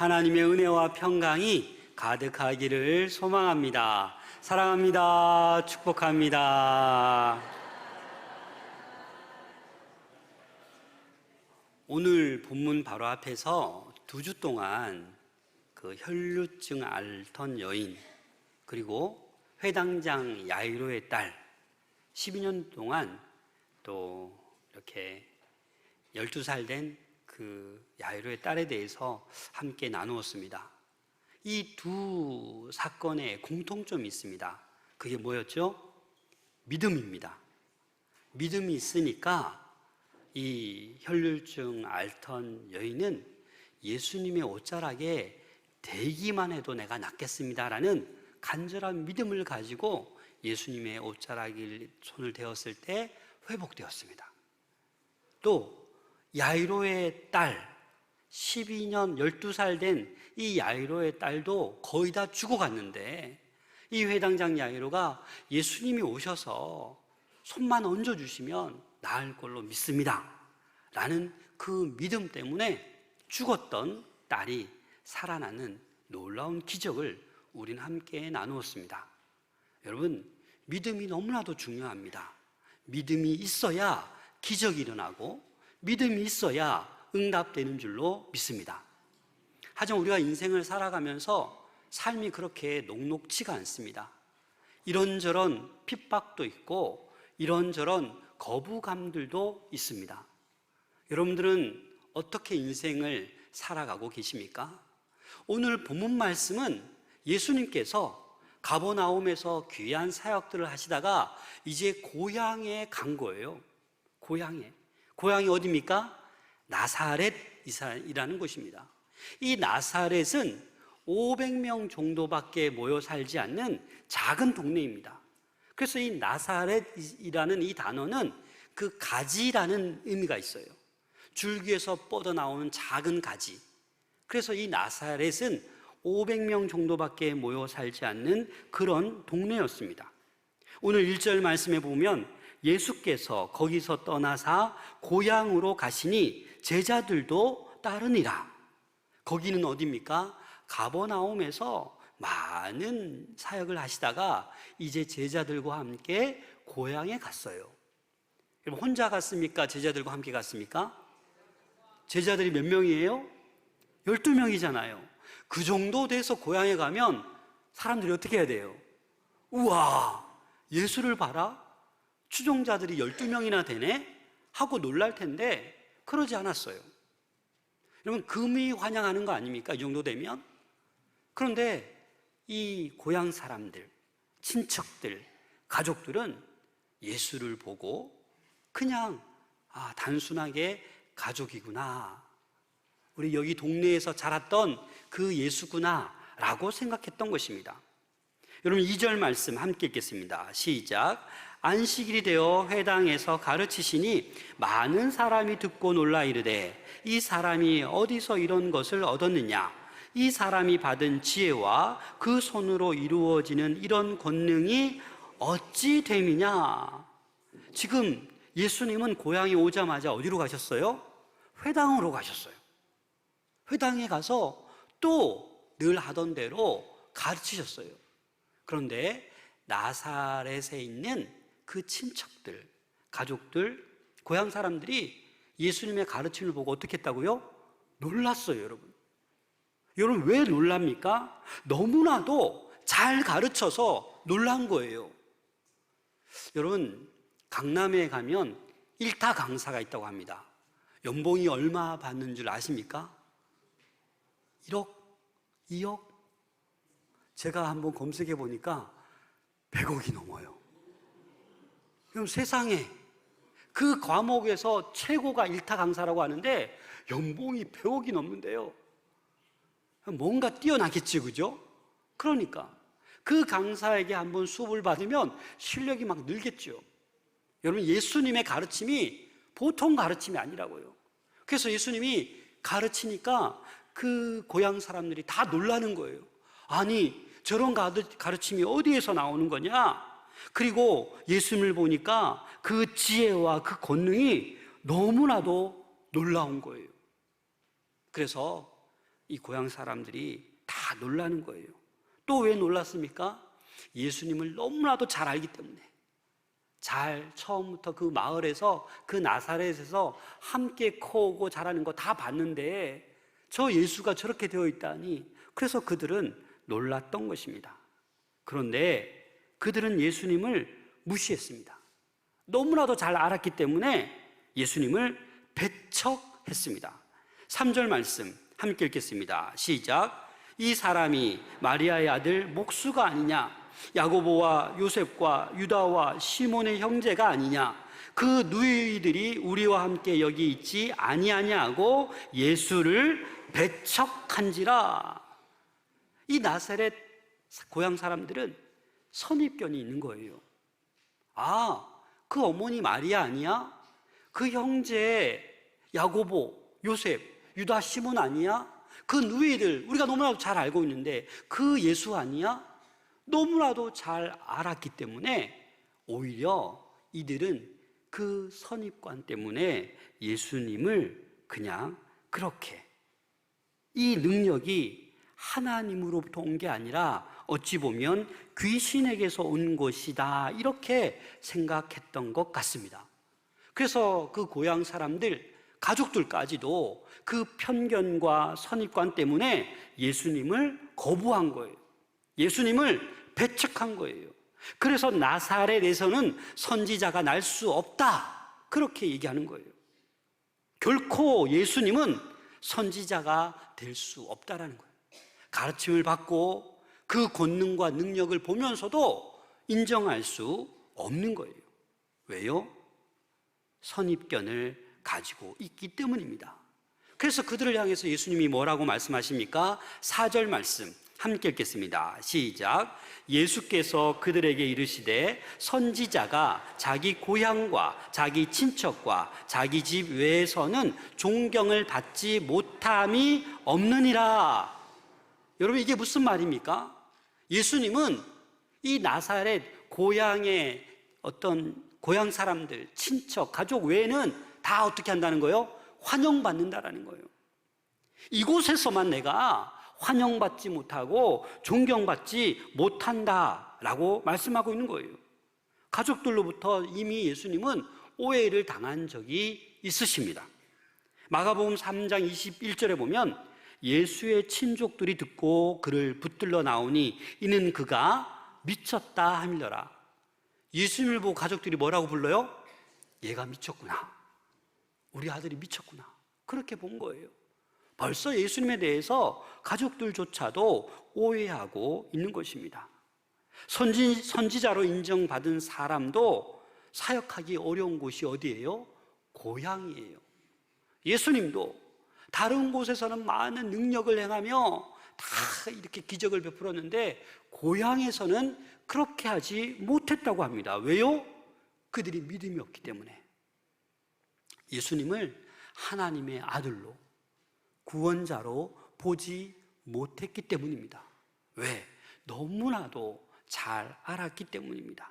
하나님의 은혜와 평강이 가득하기를 소망합니다. 사랑합니다. 축복합니다. 오늘 본문 바로 앞에서 2주 동안 그 혈루증 앓던 여인, 그리고 회당장 야이로의 딸, 12년 동안 또 이렇게 12살 된 그 야이로의 딸에 대해서 함께 나누었습니다. 이 두 사건에 공통점이 있습니다. 그게 뭐였죠? 믿음입니다. 믿음이 있으니까 이 혈루증 앓던 여인은 예수님의 옷자락에 대기만 해도 내가 낫겠습니다라는 간절한 믿음을 가지고 예수님의 옷자락에 손을 대었을 때 회복되었습니다. 또 야이로의 딸, 12년 12살 된 이 야이로의 딸도 거의 다 죽어갔는데 이 회당장 야이로가 예수님이 오셔서 손만 얹어주시면 나을 걸로 믿습니다 라는 그 믿음 때문에 죽었던 딸이 살아나는 놀라운 기적을 우린 함께 나누었습니다. 여러분, 믿음이 너무나도 중요합니다. 믿음이 있어야 기적이 일어나고 믿음이 있어야 응답되는 줄로 믿습니다. 하지만 우리가 인생을 살아가면서 삶이 그렇게 녹록지가 않습니다. 이런저런 핍박도 있고 이런저런 거부감들도 있습니다. 여러분들은 어떻게 인생을 살아가고 계십니까? 오늘 본문 말씀은 예수님께서 가버나움에서 귀한 사역들을 하시다가 이제 고향에 간 거예요. 고향이 어디입니까? 나사렛이라는 곳입니다. 이 나사렛은 500명 정도밖에 모여 살지 않는 작은 동네입니다. 그래서 이 나사렛이라는 이 단어는 그 가지라는 의미가 있어요. 줄기에서 뻗어나오는 작은 가지. 그래서 이 나사렛은 500명 정도밖에 모여 살지 않는 그런 동네였습니다. 오늘 1절 말씀에 보면 예수께서 거기서 떠나사 고향으로 가시니 제자들도 따르니라. 거기는 어디입니까? 가버나움에서 많은 사역을 하시다가 이제 제자들과 함께 고향에 갔어요. 여러분, 혼자 갔습니까? 제자들과 함께 갔습니까? 제자들이 몇 명이에요? 12명이잖아요. 그 정도 돼서 고향에 가면 사람들이 어떻게 해야 돼요? 우와, 예수를 봐라? 추종자들이 12명이나 되네? 하고 놀랄 텐데 그러지 않았어요. 여러분, 금이 환영하는 거 아닙니까? 이 정도 되면? 그런데 이 고향 사람들, 친척들, 가족들은 예수를 보고 그냥 단순하게 가족이구나, 우리 여기 동네에서 자랐던 그 예수구나 라고 생각했던 것입니다. 여러분, 2절 말씀 함께 읽겠습니다. 시작. 안식일이 되어 회당에서 가르치시니 많은 사람이 듣고 놀라 이르되 이 사람이 어디서 이런 것을 얻었느냐? 이 사람이 받은 지혜와 그 손으로 이루어지는 이런 권능이 어찌 됨이냐? 지금 예수님은 고향에 오자마자 어디로 가셨어요? 회당으로 가셨어요. 회당에 가서 또 늘 하던 대로 가르치셨어요. 그런데 나사렛에 있는 그 친척들, 가족들, 고향 사람들이 예수님의 가르침을 보고 어떻게 했다고요? 놀랐어요, 여러분. 여러분, 왜 놀랍니까? 너무나도 잘 가르쳐서 놀란 거예요. 여러분, 강남에 가면 일타 강사가 있다고 합니다. 연봉이 얼마 받는 줄 아십니까? 1억? 2억? 제가 한번 검색해 보니까 100억이 넘어요. 그럼 세상에 그 과목에서 최고가 일타 강사라고 하는데 연봉이 100억이 넘는데요. 뭔가 뛰어나겠지, 그죠? 그러니까 그 강사에게 한번 수업을 받으면 실력이 막 늘겠죠. 여러분, 예수님의 가르침이 보통 가르침이 아니라고요. 그래서 예수님이 가르치니까 그 고향 사람들이 다 놀라는 거예요. 아니, 저런 가르침이 어디에서 나오는 거냐? 그리고 예수님을 보니까 그 지혜와 그 권능이 너무나도 놀라운 거예요. 그래서 이 고향 사람들이 다 놀라는 거예요. 또 왜 놀랐습니까? 예수님을 너무나도 잘 알기 때문에. 처음부터 그 마을에서, 그 나사렛에서 함께 커오고 자라는 거 다 봤는데 저 예수가 저렇게 되어 있다니, 그래서 그들은 놀랐던 것입니다. 그런데 그들은 예수님을 무시했습니다. 너무나도 잘 알았기 때문에 예수님을 배척했습니다. 3절 말씀 함께 읽겠습니다. 시작. 이 사람이 마리아의 아들 목수가 아니냐? 야고보와 요셉과 유다와 시몬의 형제가 아니냐? 그 누이들이 우리와 함께 여기 있지 아니하냐고 예수를 배척한지라. 이 나사렛 고향 사람들은 선입견이 있는 거예요. 그 어머니 마리아 아니야? 그 형제 야고보, 요셉, 유다, 시몬 아니야? 그 누이들 우리가 너무나도 잘 알고 있는데 그 예수 아니야? 너무나도 잘 알았기 때문에 오히려 이들은 그 선입관 때문에 예수님을 그냥 그렇게, 이 능력이 하나님으로부터 온 게 아니라 어찌 보면 귀신에게서 온 것이다, 이렇게 생각했던 것 같습니다. 그래서 그 고향 사람들, 가족들까지도 그 편견과 선입관 때문에 예수님을 거부한 거예요. 예수님을 배척한 거예요. 그래서 나사렛에서는 선지자가 날 수 없다, 그렇게 얘기하는 거예요. 결코 예수님은 선지자가 될 수 없다라는 거예요. 가르침을 받고 그 권능과 능력을 보면서도 인정할 수 없는 거예요. 왜요? 선입견을 가지고 있기 때문입니다. 그래서 그들을 향해서 예수님이 뭐라고 말씀하십니까? 4절 말씀 함께 읽겠습니다. 시작. 예수께서 그들에게 이르시되 선지자가 자기 고향과 자기 친척과 자기 집 외에서는 존경을 받지 못함이 없느니라. 여러분, 이게 무슨 말입니까? 예수님은 이 나사렛 고향의 어떤 고향 사람들, 친척, 가족 외에는 다 어떻게 한다는 거예요? 환영받는다라는 거예요. 이곳에서만 내가 환영받지 못하고 존경받지 못한다라고 말씀하고 있는 거예요. 가족들로부터 이미 예수님은 오해를 당한 적이 있으십니다. 마가복음 3장 21절에 보면 예수의 친족들이 듣고 그를 붙들러 나오니 이는 그가 미쳤다 하밀더라. 예수님을 보고 가족들이 뭐라고 불러요? 얘가 미쳤구나, 우리 아들이 미쳤구나, 그렇게 본 거예요. 벌써 예수님에 대해서 가족들조차도 오해하고 있는 것입니다. 선지자로 인정받은 사람도 사역하기 어려운 곳이 어디예요? 고향이에요. 예수님도 다른 곳에서는 많은 능력을 행하며 다 이렇게 기적을 베풀었는데 고향에서는 그렇게 하지 못했다고 합니다. 왜요? 그들이 믿음이 없기 때문에. 예수님을 하나님의 아들로, 구원자로 보지 못했기 때문입니다. 왜? 너무나도 잘 알았기 때문입니다.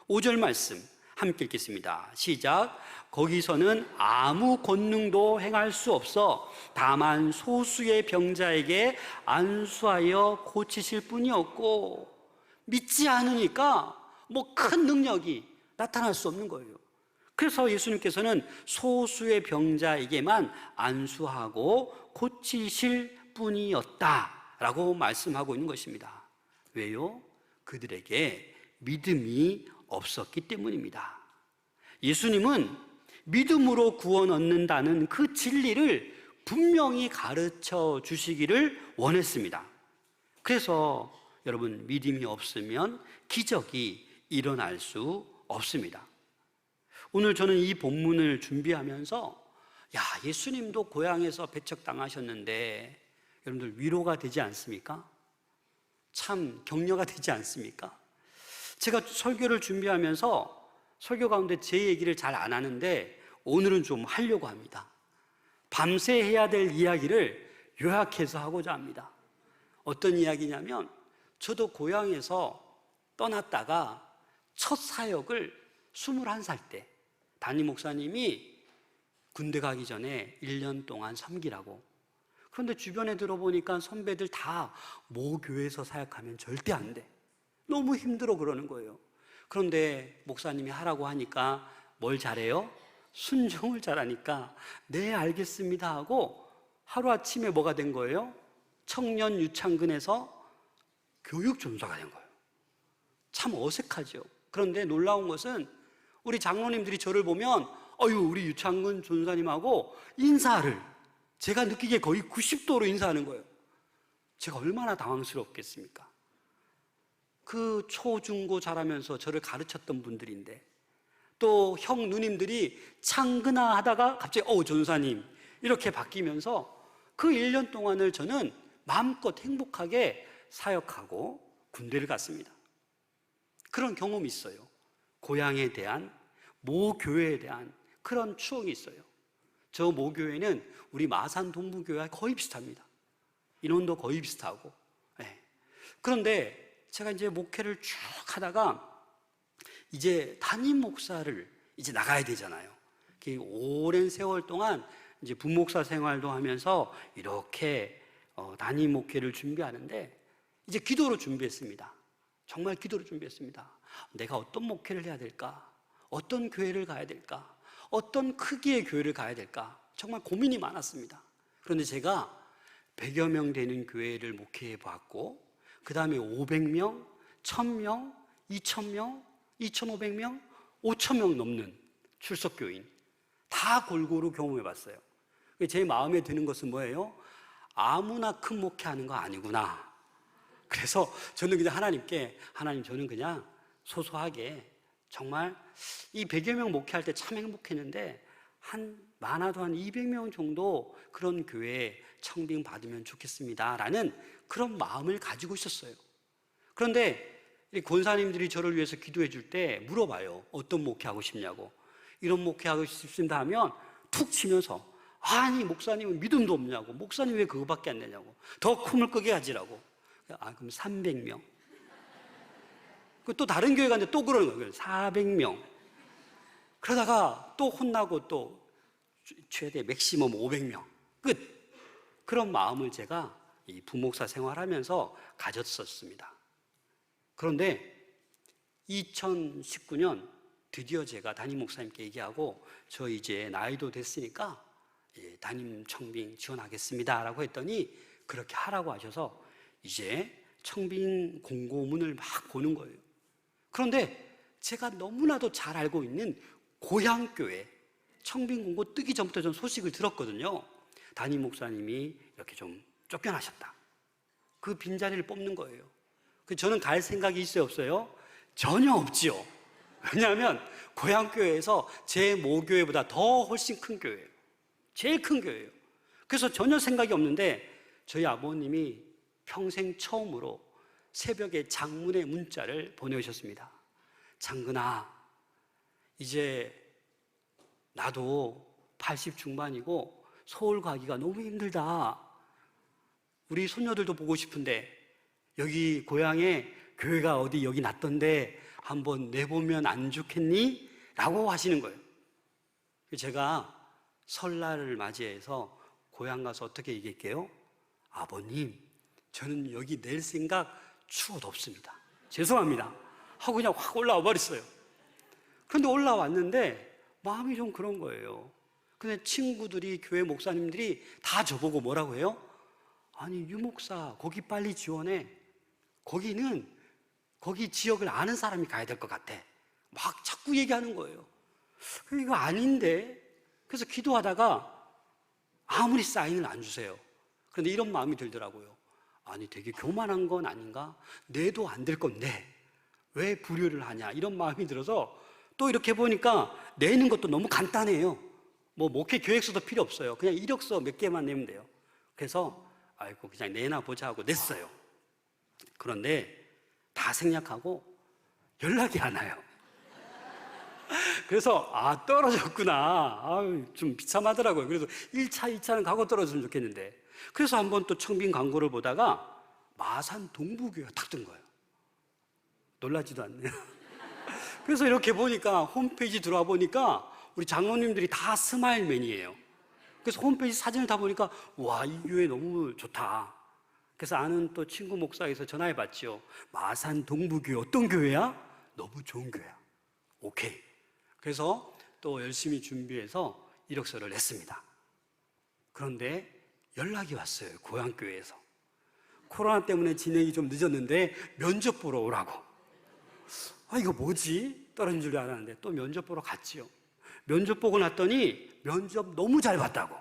5절 말씀 함께 읽겠습니다. 시작. 거기서는 아무 권능도 행할 수 없어 다만 소수의 병자에게 안수하여 고치실 뿐이었고, 믿지 않으니까 뭐 큰 능력이 나타날 수 없는 거예요. 그래서 예수님께서는 소수의 병자에게만 안수하고 고치실 뿐이었다라고 말씀하고 있는 것입니다. 왜요? 그들에게 믿음이 없었기 때문입니다. 예수님은 믿음으로 구원 얻는다는 그 진리를 분명히 가르쳐 주시기를 원했습니다. 그래서 여러분, 믿음이 없으면 기적이 일어날 수 없습니다. 오늘 저는 이 본문을 준비하면서 예수님도 고향에서 배척당하셨는데 여러분들 위로가 되지 않습니까? 참 격려가 되지 않습니까? 제가 설교를 준비하면서 설교 가운데 제 얘기를 잘 안 하는데 오늘은 좀 하려고 합니다. 밤새 해야 될 이야기를 요약해서 하고자 합니다. 어떤 이야기냐면, 저도 고향에서 떠났다가 첫 사역을 21살 때 담임 목사님이 군대 가기 전에 1년 동안 섬기라고, 그런데 주변에 들어보니까 선배들 다 모교에서 사역하면 절대 안 돼. 너무 힘들어 그러는 거예요. 그런데 목사님이 하라고 하니까 뭘 잘해요? 순종을 잘하니까 네 알겠습니다 하고 하루아침에 뭐가 된 거예요? 청년 유창근에서 교육전사가 된 거예요. 참 어색하죠. 그런데 놀라운 것은 우리 장로님들이 저를 보면 우리 유창근 전사님하고 인사를 제가 느끼기에 거의 90도로 인사하는 거예요. 제가 얼마나 당황스럽겠습니까? 그 초중고 자라면서 저를 가르쳤던 분들인데 또 형 누님들이 창근아 하다가 갑자기 전사님 이렇게 바뀌면서 그 1년 동안을 저는 마음껏 행복하게 사역하고 군대를 갔습니다. 그런 경험이 있어요. 고향에 대한, 모교회에 대한 그런 추억이 있어요. 저 모교회는 우리 마산 동부교회와 거의 비슷합니다. 인원도 거의 비슷하고. 네. 그런데 제가 이제 목회를 쭉 하다가 이제 담임 목사를 이제 나가야 되잖아요. 오랜 세월 동안 이제 부목사 생활도 하면서 이렇게 담임 목회를 준비하는데 이제 기도로 준비했습니다. 정말 기도로 준비했습니다. 내가 어떤 목회를 해야 될까? 어떤 교회를 가야 될까? 어떤 크기의 교회를 가야 될까? 정말 고민이 많았습니다. 그런데 제가 100여 명 되는 교회를 목회해 봤고 그 다음에 500명, 1000명, 2000명, 2500명, 5000명 넘는 출석교인 다 골고루 경험해 봤어요. 제 마음에 드는 것은 뭐예요? 아무나 큰 목회하는 거 아니구나. 그래서 저는 그냥 하나님께 하나님 저는 그냥 소소하게 정말 이 100여 명 목회할 때 참 행복했는데 많아도 한 200명 정도 그런 교회에 청빙 받으면 좋겠습니다 라는 그런 마음을 가지고 있었어요. 그런데 이 권사님들이 저를 위해서 기도해 줄 때 물어봐요. 어떤 목회하고 싶냐고. 이런 목회하고 싶습니다 하면 툭 치면서 아니 목사님은 믿음도 없냐고. 목사님 왜 그거밖에 안 되냐고. 더 꿈을 크게 가지라고. 그럼 300명. 또 다른 교회 갔는데 또 그러는 거예요. 400명. 그러다가 또 혼나고 또 최대 맥시멈 500명. 끝. 그런 마음을 제가 이 부목사 생활하면서 가졌었습니다. 그런데 2019년 드디어 제가 담임 목사님께 얘기하고 저 이제 나이도 됐으니까 담임 청빙 지원하겠습니다 라고 했더니 그렇게 하라고 하셔서 이제 청빙 공고문을 막 보는 거예요. 그런데 제가 너무나도 잘 알고 있는 고향교회 청빙 공고 뜨기 전부터 전 소식을 들었거든요. 담임 목사님이 이렇게 좀 쫓겨나셨다. 그 빈자리를 뽑는 거예요. 저는 갈 생각이 있어요, 없어요? 전혀 없지요. 왜냐하면 고향교회에서 제 모교회보다 더 훨씬 큰 교회예요. 제일 큰 교회예요. 그래서 전혀 생각이 없는데 저희 아버님이 평생 처음으로 새벽에 장문의 문자를 보내오셨습니다. 장근아, 이제 나도 80 중반이고 서울 가기가 너무 힘들다. 우리 손녀들도 보고 싶은데 여기 고향에 교회가 어디 여기 났던데 한번 내보면 안 좋겠니? 라고 하시는 거예요. 제가 설날을 맞이해서 고향 가서 어떻게 얘기할게요? 아버님, 저는 여기 낼 생각 추워도 없습니다. 죄송합니다. 하고 그냥 확 올라와 버렸어요. 그런데 올라왔는데 마음이 좀 그런 거예요. 근데 친구들이, 교회 목사님들이 다 저보고 뭐라고 해요? 아니, 유 목사, 거기 빨리 지원해. 거기 지역을 아는 사람이 가야 될 것 같아. 막 자꾸 얘기하는 거예요. 이거 아닌데? 그래서 기도하다가 아무리 사인을 안 주세요. 그런데 이런 마음이 들더라고요. 아니, 되게 교만한 건 아닌가? 내도 안 될 건데 왜 불효를 하냐? 이런 마음이 들어서 또 이렇게 보니까 내는 것도 너무 간단해요. 뭐 목회 계획서도 필요 없어요. 그냥 이력서 몇 개만 내면 돼요. 그래서 아이고 그냥 내나 보자 하고 냈어요. 그런데 다 생략하고 연락이 안 와요. 그래서 떨어졌구나. 좀 비참하더라고요. 그래서 1차, 2차는 가고 떨어졌으면 좋겠는데. 그래서 한번 또 청빙 광고를 보다가 마산 동부교회가 탁 뜬 거예요. 놀라지도 않네요. 그래서 이렇게 보니까 홈페이지 들어와 보니까 우리 장로님들이 다 스마일맨이에요. 그래서 홈페이지 사진을 다 보니까 와, 이 교회 너무 좋다. 그래서 아는 또 친구 목사에서 전화해 봤죠. 마산 동부교회 어떤 교회야? 너무 좋은 교회야. 오케이. 그래서 또 열심히 준비해서 이력서를 냈습니다. 그런데 연락이 왔어요. 고향교회에서. 코로나 때문에 진행이 좀 늦었는데 면접 보러 오라고. 이거 뭐지? 떨어진 줄 알았는데 또 면접 보러 갔지요. 면접 보고 났더니 면접 너무 잘 봤다고.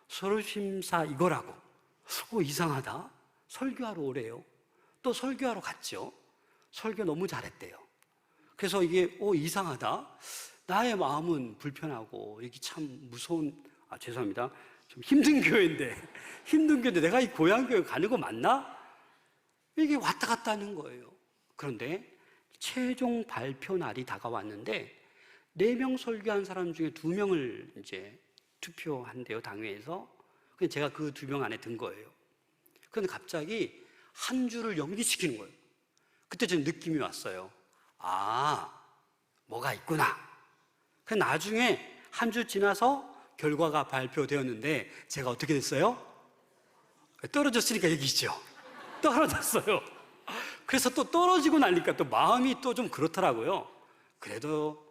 서류 심사 이거라고. 이상하다. 설교하러 오래요. 또 설교하러 갔죠. 설교 너무 잘했대요. 그래서 이게 이상하다. 나의 마음은 불편하고 이게 참 무서운, 죄송합니다. 좀 힘든 교회인데 내가 이 고향교회 가는 거 맞나? 이게 왔다 갔다 하는 거예요. 그런데 최종 발표 날이 다가왔는데 4명 설교한 사람 중에 2명을 이제 투표한대요, 당회에서. 그래서 제가 그 2명 안에 든 거예요. 그런데 갑자기 한 주를 연기시키는 거예요. 그때 저는 느낌이 왔어요. 뭐가 있구나. 그래서 나중에 한 주 지나서 결과가 발표되었는데 제가 어떻게 됐어요? 떨어졌으니까 얘기죠. 떨어졌어요. 그래서 또 떨어지고 나니까 또 마음이 또 좀 그렇더라고요. 그래도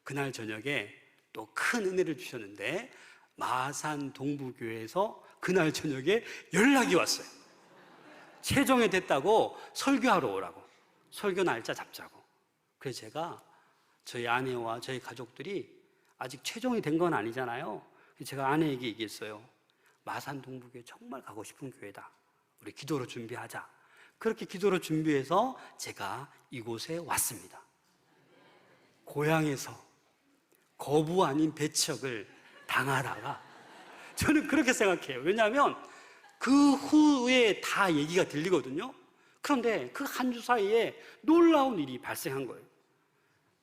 그날 저녁에 또 큰 은혜를 주셨는데 마산 동부교회에서 그날 저녁에 연락이 왔어요. 최종에 됐다고 설교하러 오라고. 설교 날짜 잡자고. 그래서 제가 저희 아내와 저희 가족들이 아직 최종이 된 건 아니잖아요. 제가 아내에게 얘기했어요. 마산 동부교회 정말 가고 싶은 교회다. 우리 기도로 준비하자. 그렇게 기도로 준비해서 제가 이곳에 왔습니다. 고향에서 거부 아닌 배척을 당하다가 저는 그렇게 생각해요. 왜냐하면 그 후에 다 얘기가 들리거든요. 그런데 그 한 주 사이에 놀라운 일이 발생한 거예요.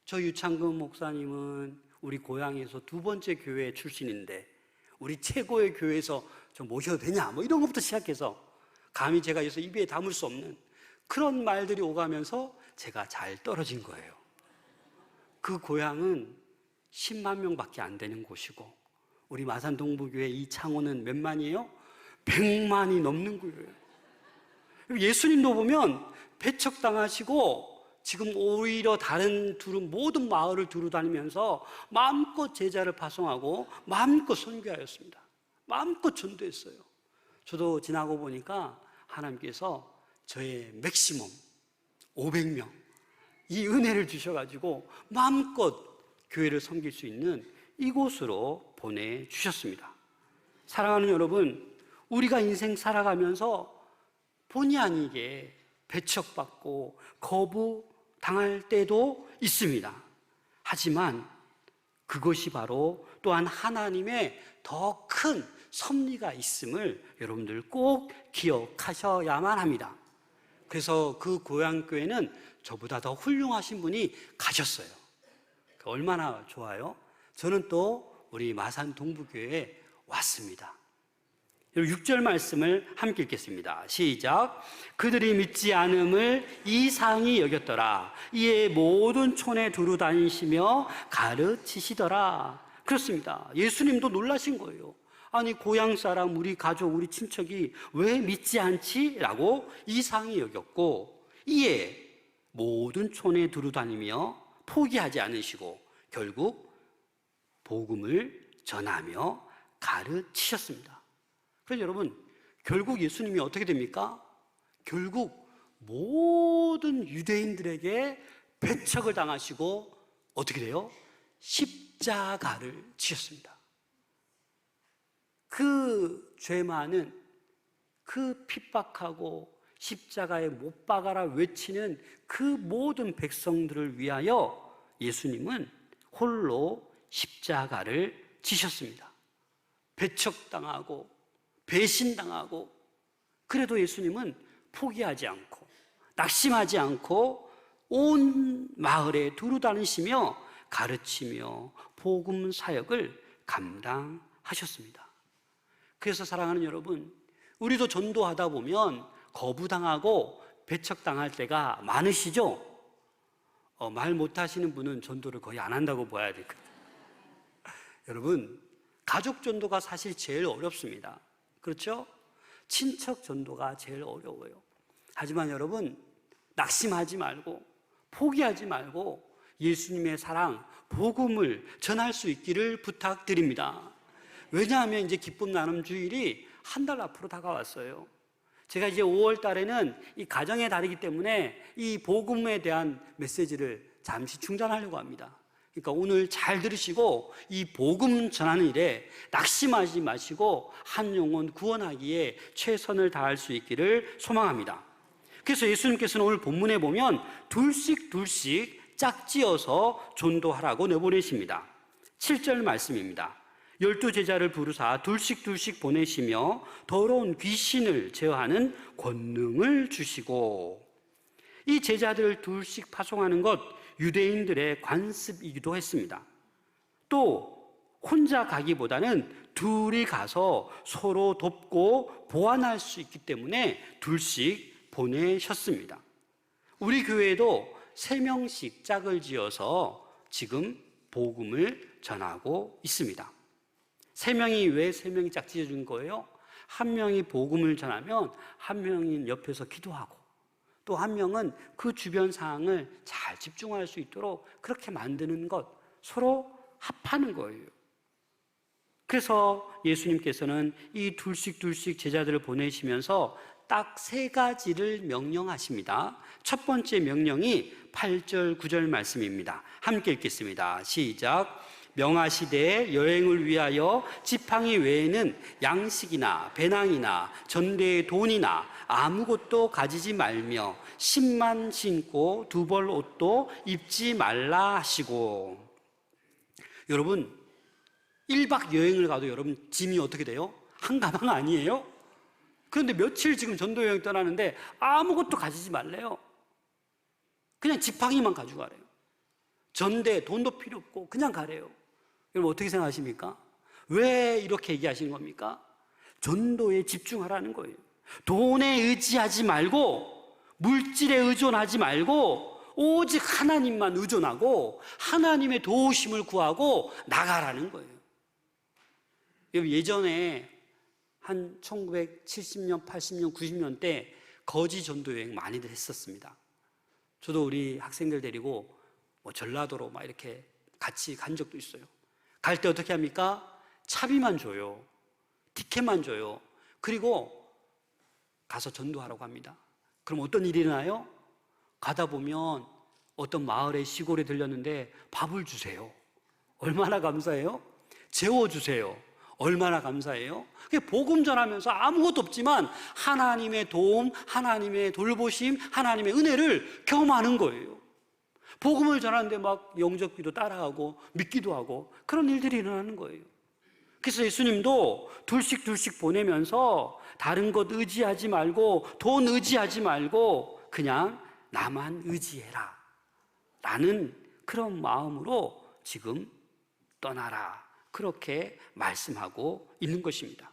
저 유창근 목사님은 우리 고향에서 2번째 교회 출신인데 우리 최고의 교회에서 좀 모셔도 되냐? 이런 것부터 시작해서 감히 제가 여기서 입에 담을 수 없는 그런 말들이 오가면서 제가 잘 떨어진 거예요. 그 고향은 10만 명밖에 안 되는 곳이고 우리 마산 동부교회 이 창호는 몇 만이에요? 100만이 넘는 거예요. 예수님도 보면 배척당하시고 지금 오히려 다른 모든 마을을 두루 다니면서 마음껏 제자를 파송하고 마음껏 선교하였습니다. 마음껏 전도했어요. 저도 지나고 보니까 하나님께서 저의 맥시멈 500명 이 은혜를 주셔가지고 마음껏 교회를 섬길 수 있는 이곳으로 보내주셨습니다. 사랑하는 여러분, 우리가 인생 살아가면서 본의 아니게 배척받고 거부당할 때도 있습니다. 하지만 그것이 바로 또한 하나님의 더 큰 섭리가 있음을 여러분들 꼭 기억하셔야만 합니다. 그래서 그 고향교회는 저보다 더 훌륭하신 분이 가셨어요. 얼마나 좋아요? 저는 또 우리 마산 동부교회에 왔습니다. 6절 말씀을 함께 읽겠습니다. 시작. 그들이 믿지 않음을 이상히 여겼더라. 이에 모든 촌에 두루 다니시며 가르치시더라. 그렇습니다. 예수님도 놀라신 거예요. 아니 고향 사람, 우리 가족, 우리 친척이 왜 믿지 않지? 라고 이상히 여겼고 이에 모든 촌에 두루 다니며 포기하지 않으시고 결국 복음을 전하며 가르치셨습니다. 그래서 여러분, 결국 예수님이 어떻게 됩니까? 결국 모든 유대인들에게 배척을 당하시고 어떻게 돼요? 십자가를 지셨습니다. 그 죄 많은 그 핍박하고 십자가에 못 박아라 외치는 그 모든 백성들을 위하여 예수님은 홀로 십자가를 지셨습니다. 배척당하고 배신당하고 그래도 예수님은 포기하지 않고 낙심하지 않고 온 마을에 두루 다니시며 가르치며 복음 사역을 감당하셨습니다. 그래서 사랑하는 여러분, 우리도 전도하다 보면 거부당하고 배척당할 때가 많으시죠? 말 못하시는 분은 전도를 거의 안 한다고 봐야 될 것 같아요. 여러분, 가족 전도가 사실 제일 어렵습니다. 그렇죠? 친척 전도가 제일 어려워요. 하지만 여러분, 낙심하지 말고 포기하지 말고 예수님의 사랑, 복음을 전할 수 있기를 부탁드립니다. 왜냐하면 이제 기쁨 나눔 주일이 한 달 앞으로 다가왔어요. 제가 이제 5월 달에는 이 가정의 달이기 때문에 이 복음에 대한 메시지를 잠시 중단하려고 합니다. 그러니까 오늘 잘 들으시고 이 복음 전하는 일에 낙심하지 마시고 한 영혼 구원하기에 최선을 다할 수 있기를 소망합니다. 그래서 예수님께서는 오늘 본문에 보면 둘씩 짝지어서 전도하라고 내보내십니다. 7절 말씀입니다. 12제자를 부르사 둘씩 보내시며 더러운 귀신을 제어하는 권능을 주시고, 이 제자들을 둘씩 파송하는 것 유대인들의 관습이기도 했습니다. 또 혼자 가기보다는 둘이 가서 서로 돕고 보완할 수 있기 때문에 둘씩 보내셨습니다. 우리 교회에도 3명씩 짝을 지어서 지금 복음을 전하고 있습니다. 3명이 왜 3명이 짝 지어준 거예요? 한 명이 복음을 전하면 한 명이 옆에서 기도하고 또 한 명은 그 주변 상황을 잘 집중할 수 있도록 그렇게 만드는 것, 서로 합하는 거예요. 그래서 예수님께서는 이 둘씩 제자들을 보내시면서 딱 3가지를 명령하십니다. 첫 번째 명령이 8절 9절 말씀입니다. 함께 읽겠습니다. 시작. 명하시되 여행을 위하여 지팡이 외에는 양식이나 배낭이나 전대의 돈이나 아무것도 가지지 말며 신만 신고 2벌 옷도 입지 말라 하시고. 여러분, 1박 여행을 가도 여러분 짐이 어떻게 돼요? 한 가방 아니에요? 그런데 며칠 지금 전도 여행 떠나는데 아무것도 가지지 말래요. 그냥 지팡이만 가지고 가래요. 전대, 돈도 필요 없고 그냥 가래요. 여러분 어떻게 생각하십니까? 왜 이렇게 얘기하시는 겁니까? 전도에 집중하라는 거예요. 돈에 의지하지 말고 물질에 의존하지 말고 오직 하나님만 의존하고 하나님의 도우심을 구하고 나가라는 거예요. 여러분 예전에 한 1970년, 80년, 90년 때 거지 전도 여행 많이들 했었습니다. 저도 우리 학생들 데리고 전라도로 막 이렇게 같이 간 적도 있어요. 갈 때 어떻게 합니까? 차비만 줘요. 티켓만 줘요. 그리고 가서 전도하라고 합니다. 그럼 어떤 일이 일어나요? 가다 보면 어떤 마을에 시골에 들렸는데 밥을 주세요. 얼마나 감사해요? 재워주세요. 얼마나 감사해요? 복음 전하면서 아무것도 없지만 하나님의 도움, 하나님의 돌보심, 하나님의 은혜를 경험하는 거예요. 복음을 전하는데 막 영접기도 따라하고 믿기도 하고 그런 일들이 일어나는 거예요. 그래서 예수님도 둘씩 보내면서 다른 것 의지하지 말고 돈 의지하지 말고 그냥 나만 의지해라 라는 그런 마음으로 지금 떠나라, 그렇게 말씀하고 있는 것입니다.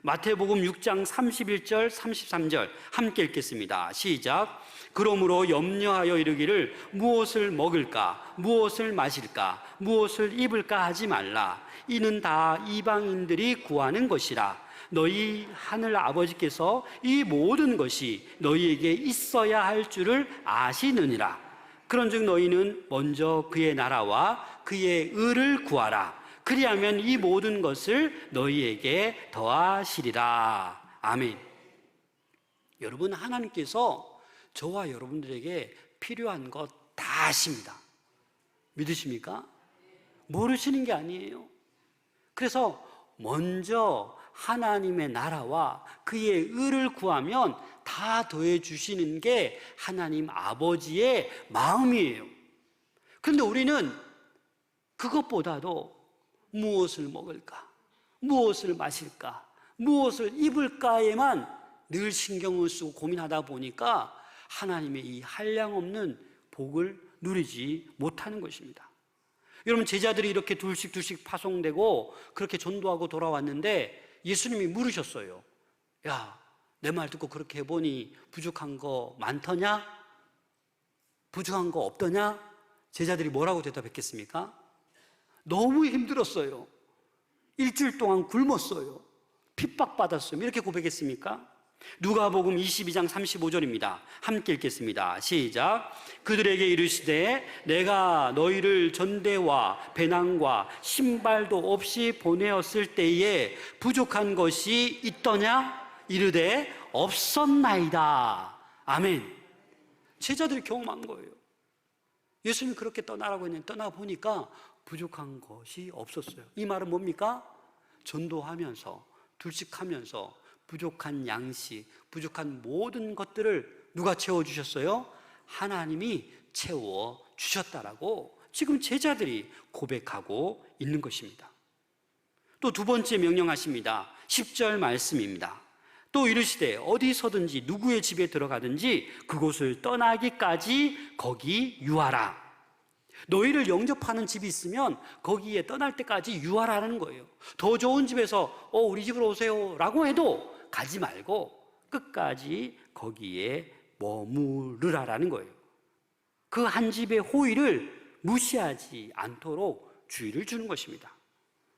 마태복음 6장 31절 33절 함께 읽겠습니다. 시작. 그러므로 염려하여 이르기를 무엇을 먹을까 무엇을 마실까 무엇을 입을까 하지 말라. 이는 다 이방인들이 구하는 것이라. 너희 하늘 아버지께서 이 모든 것이 너희에게 있어야 할 줄을 아시느니라. 그런즉 너희는 먼저 그의 나라와 그의 의를 구하라. 그리하면 이 모든 것을 너희에게 더하시리라. 아멘. 여러분, 하나님께서 저와 여러분들에게 필요한 것 다 아십니다. 믿으십니까? 모르시는 게 아니에요. 그래서 먼저 하나님의 나라와 그의 의를 구하면 다 더해 주시는 게 하나님 아버지의 마음이에요. 그런데 우리는 그것보다도 무엇을 먹을까, 무엇을 마실까, 무엇을 입을까에만 늘 신경을 쓰고 고민하다 보니까 하나님의 이 한량없는 복을 누리지 못하는 것입니다. 여러분, 제자들이 이렇게 둘씩 파송되고 그렇게 전도하고 돌아왔는데 예수님이 물으셨어요. 야, 내 말 듣고 그렇게 해보니 부족한 거 많더냐? 부족한 거 없더냐? 제자들이 뭐라고 대답했겠습니까? 너무 힘들었어요. 일주일 동안 굶었어요. 핍박받았어요. 이렇게 고백했습니까? 누가복음 22장 35절입니다. 함께 읽겠습니다. 시작. 그들에게 이르시되 내가 너희를 전대와 배낭과 신발도 없이 보내었을 때에 부족한 것이 있더냐? 이르되 없었나이다. 아멘. 제자들이 경험한 거예요. 예수님이 그렇게 떠나라고 했는데 떠나보니까 부족한 것이 없었어요. 이 말은 뭡니까? 전도하면서 둘씩하면서 부족한 양식, 부족한 모든 것들을 누가 채워주셨어요? 하나님이 채워주셨다라고 지금 제자들이 고백하고 있는 것입니다. 또 두 번째 명령하십니다. 10절 말씀입니다. 또 이르시되 어디서든지 누구의 집에 들어가든지 그곳을 떠나기까지 거기 유하라. 너희를 영접하는 집이 있으면 거기에 떠날 때까지 유하라는 거예요. 더 좋은 집에서 우리 집으로 오세요 라고 해도 가지 말고 끝까지 거기에 머무르라라는 거예요. 그 한 집의 호의를 무시하지 않도록 주의를 주는 것입니다.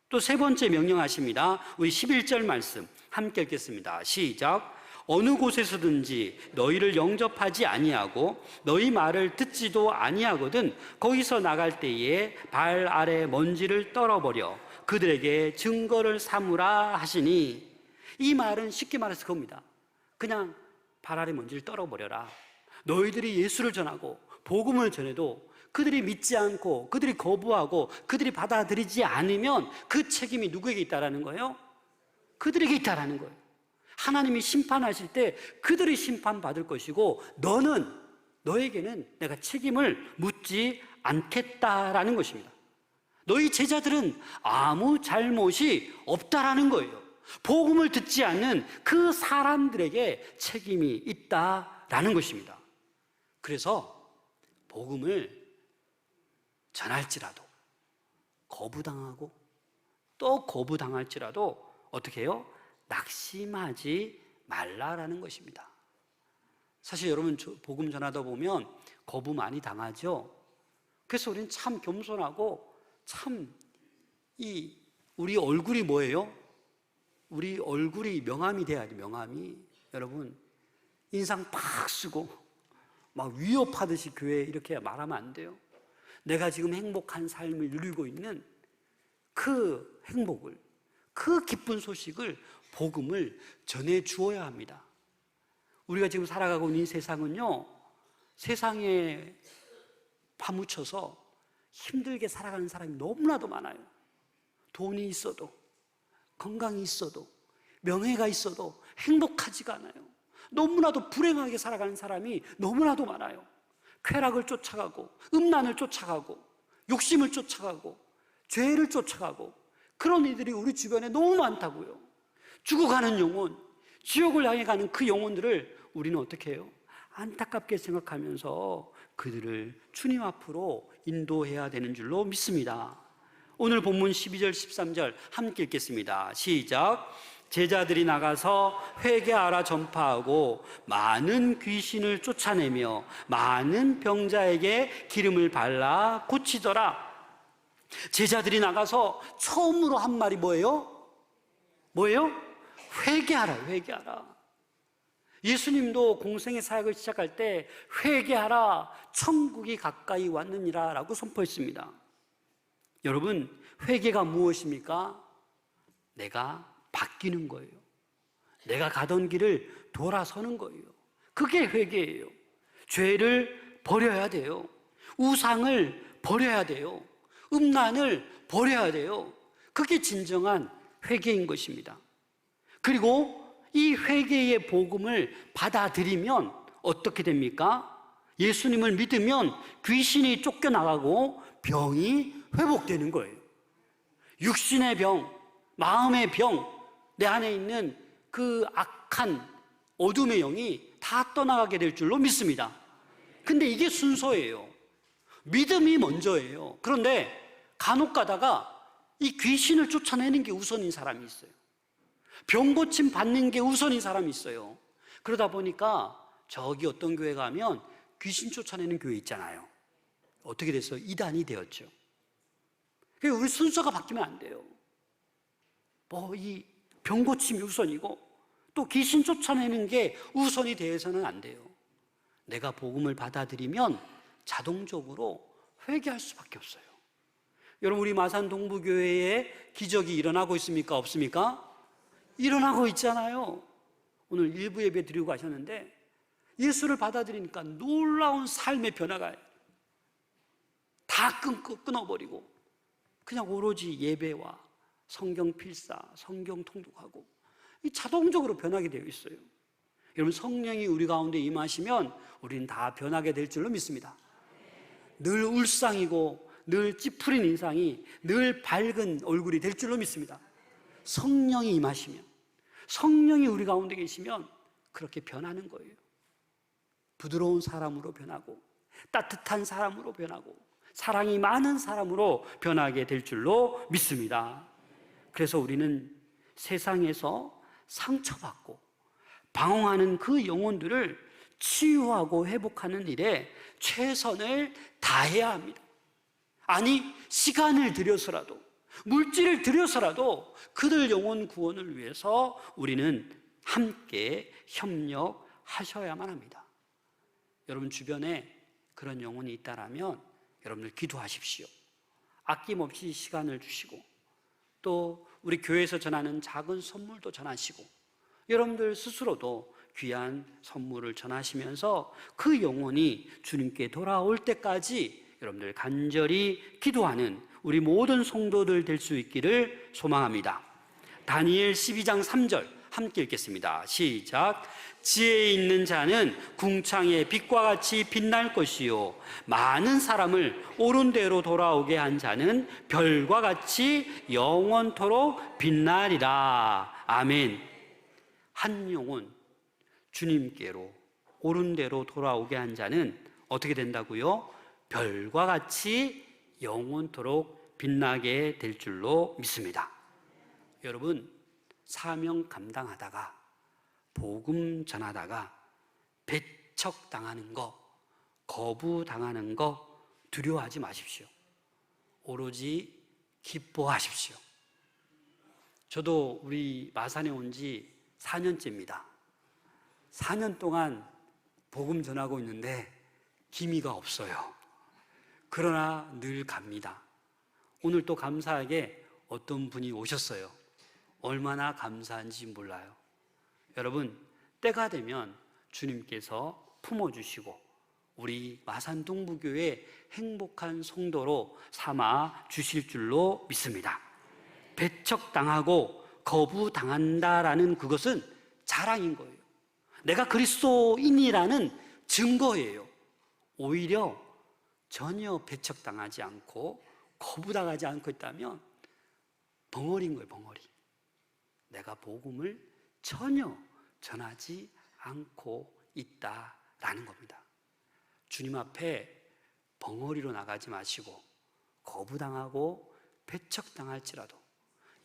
또 세 번째 명령하십니다. 우리 11절 말씀 함께 읽겠습니다. 시작. 어느 곳에서든지 너희를 영접하지 아니하고 너희 말을 듣지도 아니하거든 거기서 나갈 때에 발 아래 먼지를 떨어버려 그들에게 증거를 삼으라 하시니, 이 말은 쉽게 말해서 그겁니다. 그냥 발 아래 먼지를 떨어버려라. 너희들이 예수를 전하고 복음을 전해도 그들이 믿지 않고 그들이 거부하고 그들이 받아들이지 않으면 그 책임이 누구에게 있다라는 거예요? 그들에게 있다라는 거예요. 하나님이 심판하실 때 그들이 심판받을 것이고 너에게는 내가 책임을 묻지 않겠다라는 것입니다. 너희 제자들은 아무 잘못이 없다라는 거예요. 복음을 듣지 않는 그 사람들에게 책임이 있다라는 것입니다. 그래서 복음을 전할지라도 거부당하고 또 거부당할지라도 어떻게 해요? 낙심하지 말라라는 것입니다. 사실 여러분 복음 전하다 보면 거부 많이 당하죠. 그래서 우리는 참 겸손하고 참 우리 얼굴이 뭐예요? 우리 얼굴이 명함이 돼야 돼. 명함이. 여러분 인상 팍 쓰고 막 위협하듯이 교회에 이렇게 말하면 안 돼요. 내가 지금 행복한 삶을 누리고 있는 그 행복을, 그 기쁜 소식을, 복음을 전해 주어야 합니다. 우리가 지금 살아가고 있는 이 세상은요, 세상에 파묻혀서 힘들게 살아가는 사람이 너무나도 많아요. 돈이 있어도, 건강이 있어도, 명예가 있어도 행복하지가 않아요. 너무나도 불행하게 살아가는 사람이 너무나도 많아요. 쾌락을 쫓아가고, 음란을 쫓아가고, 욕심을 쫓아가고, 죄를 쫓아가고, 그런 이들이 우리 주변에 너무 많다고요. 죽어가는 영혼, 지옥을 향해 가는 그 영혼들을 우리는 어떻게 해요? 안타깝게 생각하면서 그들을 주님 앞으로 인도해야 되는 줄로 믿습니다. 오늘 본문 12절 13절 함께 읽겠습니다. 시작. 제자들이 나가서 회개하라 전파하고 많은 귀신을 쫓아내며 많은 병자에게 기름을 발라 고치더라. 제자들이 나가서 처음으로 한 말이 뭐예요? 회개하라, 회개하라. 예수님도 공생의 사역을 시작할 때 회개하라, 천국이 가까이 왔느니라 라고 선포했습니다. 여러분, 회개가 무엇입니까? 내가 바뀌는 거예요. 내가 가던 길을 돌아서는 거예요. 그게 회개예요. 죄를 버려야 돼요. 우상을 버려야 돼요. 음란을 버려야 돼요. 그게 진정한 회개인 것입니다. 그리고 이 회개의 복음을 받아들이면 어떻게 됩니까? 예수님을 믿으면 귀신이 쫓겨나가고 병이 회복되는 거예요. 육신의 병, 마음의 병, 내 안에 있는 그 악한 어둠의 영이 다 떠나가게 될 줄로 믿습니다. 근데 이게 순서예요. 믿음이 먼저예요. 그런데 간혹 가다가 이 귀신을 쫓아내는 게 우선인 사람이 있어요. 병 고침 받는 게 우선인 사람이 있어요. 그러다 보니까 저기 어떤 교회 가면 귀신 쫓아내는 교회 있잖아요. 어떻게 됐어요? 이단이 되었죠. 그러니까 우리 순서가 바뀌면 안 돼요. 뭐 이 병고침이 우선이고 또 귀신 쫓아내는 게 우선이 되어서는 안 돼요. 내가 복음을 받아들이면 자동적으로 회개할 수밖에 없어요. 여러분, 우리 마산 동부교회에 기적이 일어나고 있습니까? 없습니까? 일어나고 있잖아요. 오늘 일부 예배 드리고 가셨는데 예수를 받아들이니까 놀라운 삶의 변화가 다 끊어버리고 그냥 오로지 예배와 성경 필사, 성경 통독하고 자동적으로 변하게 되어 있어요. 여러분, 성령이 우리 가운데 임하시면 우리는 다 변하게 될 줄로 믿습니다. 늘 울상이고 늘 찌푸린 인상이 늘 밝은 얼굴이 될 줄로 믿습니다. 성령이 임하시면, 성령이 우리 가운데 계시면 그렇게 변하는 거예요. 부드러운 사람으로 변하고 따뜻한 사람으로 변하고 사랑이 많은 사람으로 변하게 될 줄로 믿습니다. 그래서 우리는 세상에서 상처받고 방황하는 그 영혼들을 치유하고 회복하는 일에 최선을 다해야 합니다. 아니, 시간을 들여서라도, 물질을 들여서라도 그들 영혼 구원을 위해서 우리는 함께 협력하셔야만 합니다. 여러분 주변에 그런 영혼이 있다라면 여러분들 기도하십시오. 아낌없이 시간을 주시고 또 우리 교회에서 전하는 작은 선물도 전하시고 여러분들 스스로도 귀한 선물을 전하시면서 그 영혼이 주님께 돌아올 때까지 여러분들 간절히 기도하는 우리 모든 성도들 될 수 있기를 소망합니다. 다니엘 12장 3절 함께 읽겠습니다. 시작. 지혜 있는 자는 궁창의 빛과 같이 빛날 것이요 많은 사람을 옳은 대로 돌아오게 한 자는 별과 같이 영원토록 빛나리라. 아멘. 한 영혼 주님께로 옳은 대로 돌아오게 한 자는 어떻게 된다고요? 별과 같이 영원토록 빛나게 될 줄로 믿습니다. 여러분, 사명 감당하다가 복음 전하다가 배척당하는 거, 거부당하는 거 두려워하지 마십시오. 오로지 기뻐하십시오. 저도 우리 마산에 온 지 4년째입니다. 4년 동안 복음 전하고 있는데 기미가 없어요. 그러나 늘 갑니다. 오늘 또 감사하게 어떤 분이 오셨어요. 얼마나 감사한지 몰라요. 여러분, 때가 되면 주님께서 품어주시고 우리 마산 동부교회 행복한 성도로 삼아 주실 줄로 믿습니다. 배척당하고 거부당한다라는 그것은 자랑인 거예요. 내가 그리스도인이라는 증거예요. 오히려 전혀 배척당하지 않고 거부당하지 않고 있다면 벙어리인 거예요, 벙어리. 내가 복음을 전혀 전하지 않고 있다라는 겁니다. 주님 앞에 벙어리로 나가지 마시고 거부당하고 배척당할지라도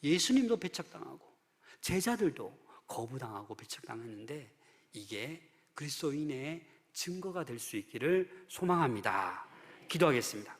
예수님도 배척당하고 제자들도 거부당하고 배척당했는데 이게 그리스도인의 증거가 될 수 있기를 소망합니다. 기도하겠습니다.